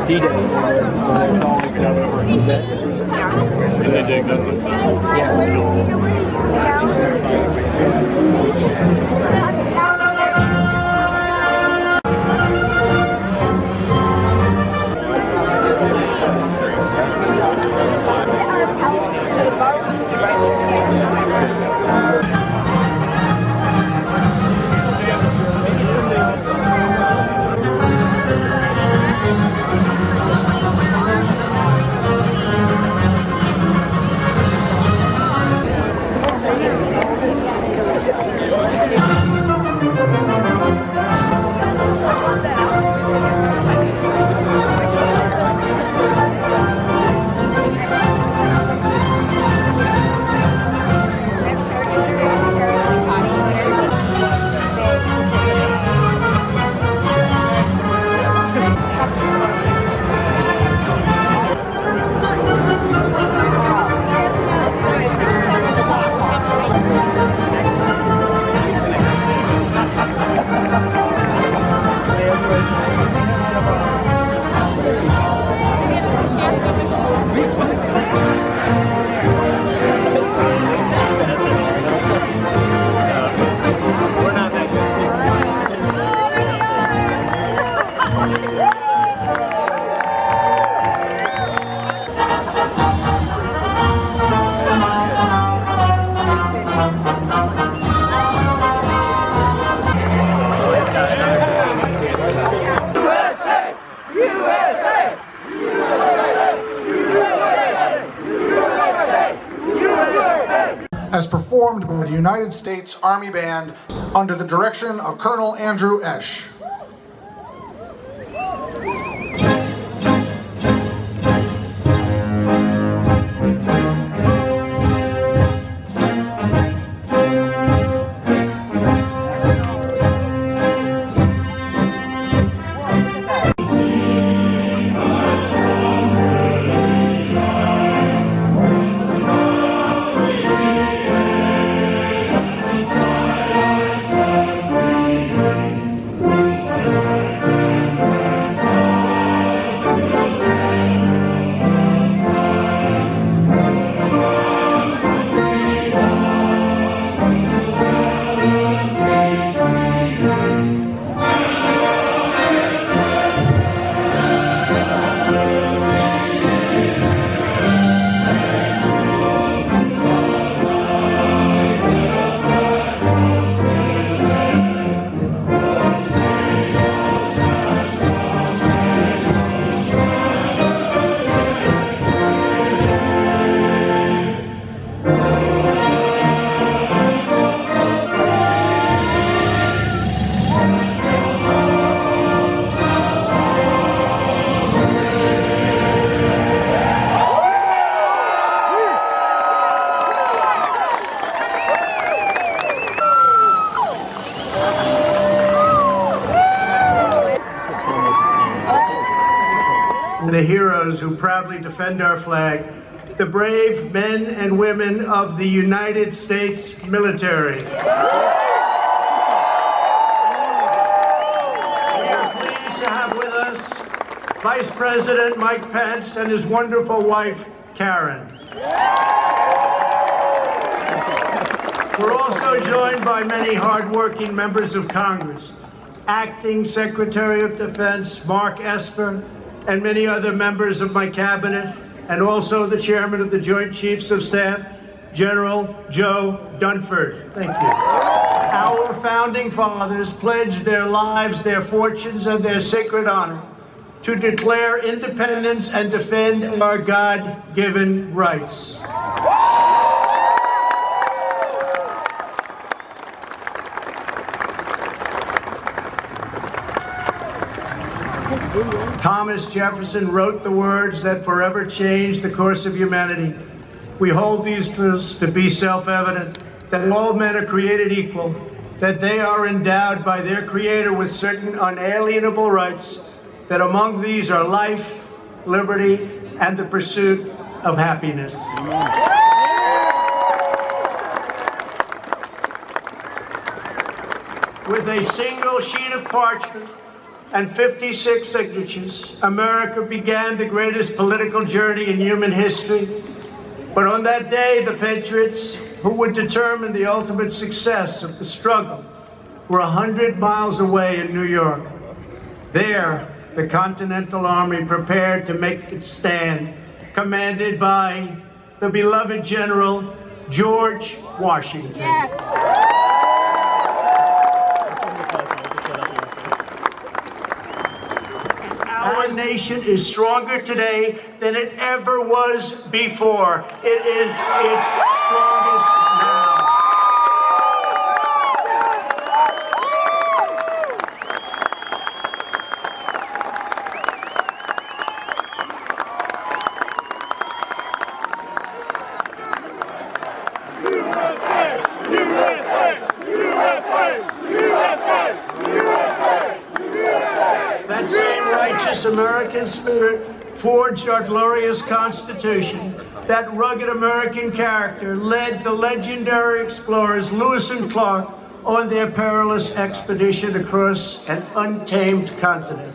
D-Day. And they dig that as performed by the United States Army Band under the direction of Colonel Andrew Esch. The heroes who proudly defend our flag, the brave men and women of the United States military. We are pleased to have with us Vice President Mike Pence and his wonderful wife, Karen. We're also joined by many hardworking members of Congress, Acting Secretary of Defense Mark Esper, and many other members of my cabinet, and also the Chairman of the Joint Chiefs of Staff, General Joe Dunford. Thank you. Our founding fathers pledged their lives, their fortunes, and their sacred honor to declare independence and defend our God-given rights. Thomas Jefferson wrote the words that forever changed the course of humanity. We hold these truths to be self-evident, that all men are created equal, that they are endowed by their Creator with certain unalienable rights, that among these are life, liberty, and the pursuit of happiness. With a single sheet of parchment and 56 signatures, America began the greatest political journey in human history. But on that day, the patriots who would determine the ultimate success of the struggle were 100 miles away in New York. There, the Continental Army prepared to make its stand, commanded by the beloved General George Washington. Yeah. Our nation is stronger today than it ever was before. It is its strongest now. That same righteous American spirit forged our glorious Constitution. That rugged American character led the legendary explorers Lewis and Clark on their perilous expedition across an untamed continent.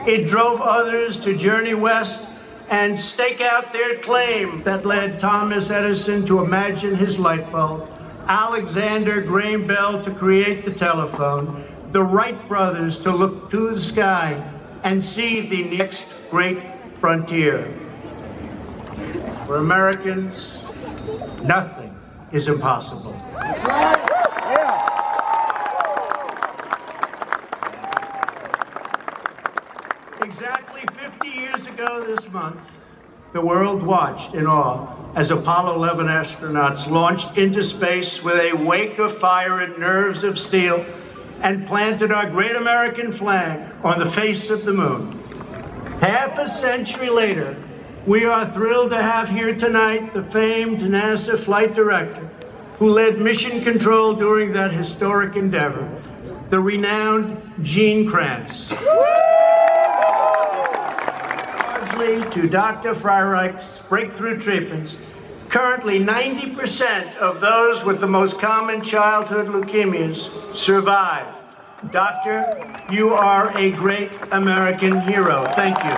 It drove others to journey west and stake out their claim that led Thomas Edison to imagine his light bulb, Alexander Graham Bell to create the telephone, the Wright brothers to look to the sky and see the next great frontier. For Americans, nothing is impossible. That's right. Yeah. Exactly 50 years ago this month, the world watched in awe as Apollo 11 astronauts launched into space with a wake of fire and nerves of steel and planted our great American flag on the face of the moon. Half a century later, we are thrilled to have here tonight the famed NASA flight director who led mission control during that historic endeavor, the renowned Gene Kranz. Largely to Dr. Freireich's breakthrough treatments, currently 90% of those with the most common childhood leukemias survive. Doctor, you are a great American hero. Thank you.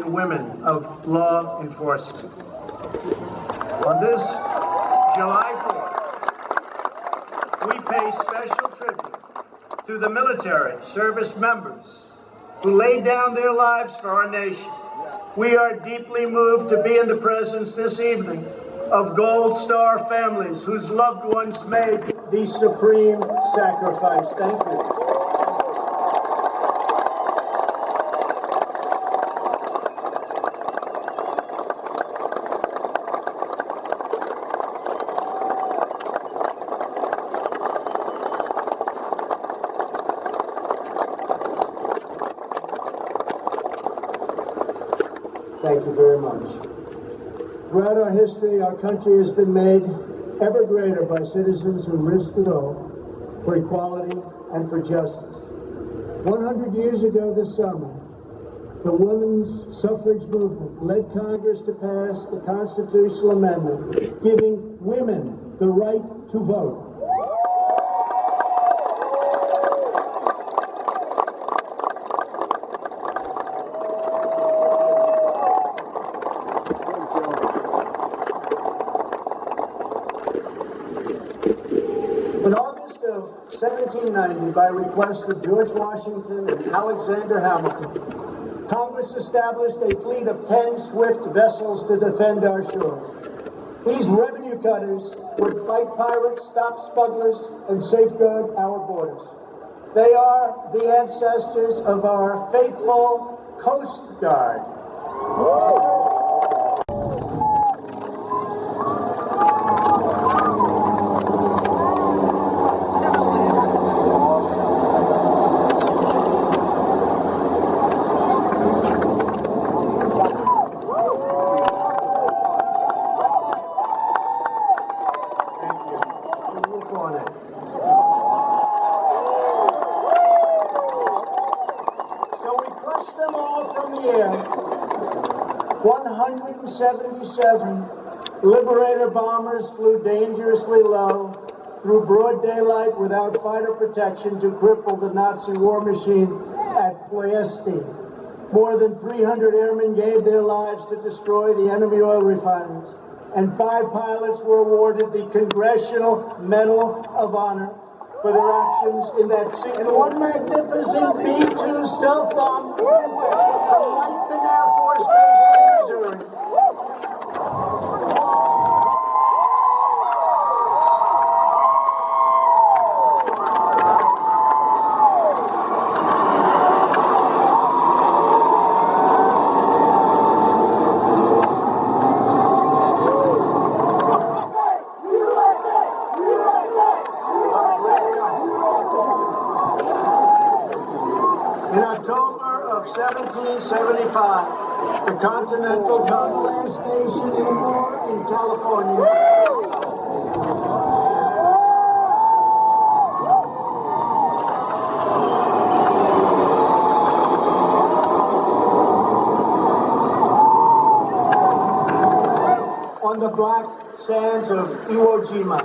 Women of law enforcement. On this July 4th, we pay special tribute to the military service members who laid down their lives for our nation. We are deeply moved to be in the presence this evening of Gold Star families whose loved ones made the supreme sacrifice. Thank you. Thank you very much. Throughout our history, our country has been made ever greater by citizens who risked it all for equality and for justice. 100 years ago this summer, the women's suffrage movement led Congress to pass the constitutional amendment giving women the right to vote. In August of 1790, by request of George Washington and Alexander Hamilton, Congress established a fleet of 10 swift vessels to defend our shores. These revenue cutters would fight pirates, stop smugglers, and safeguard our borders. They are the ancestors of our faithful Coast Guard. on it. So we crushed them all from the air. 177 Liberator bombers flew dangerously low through broad daylight without fighter protection to cripple the Nazi war machine at Ploiesti. More than 300 airmen gave their lives to destroy the enemy oil refineries, and 5 pilots were awarded the Congressional Medal of Honor for their actions in that scene. And one magnificent B-2 stealth bomb from Whiteman Air Force Base in Missouri. In October of 1775, the Continental Convoy Station in California on the black sands of Iwo Jima.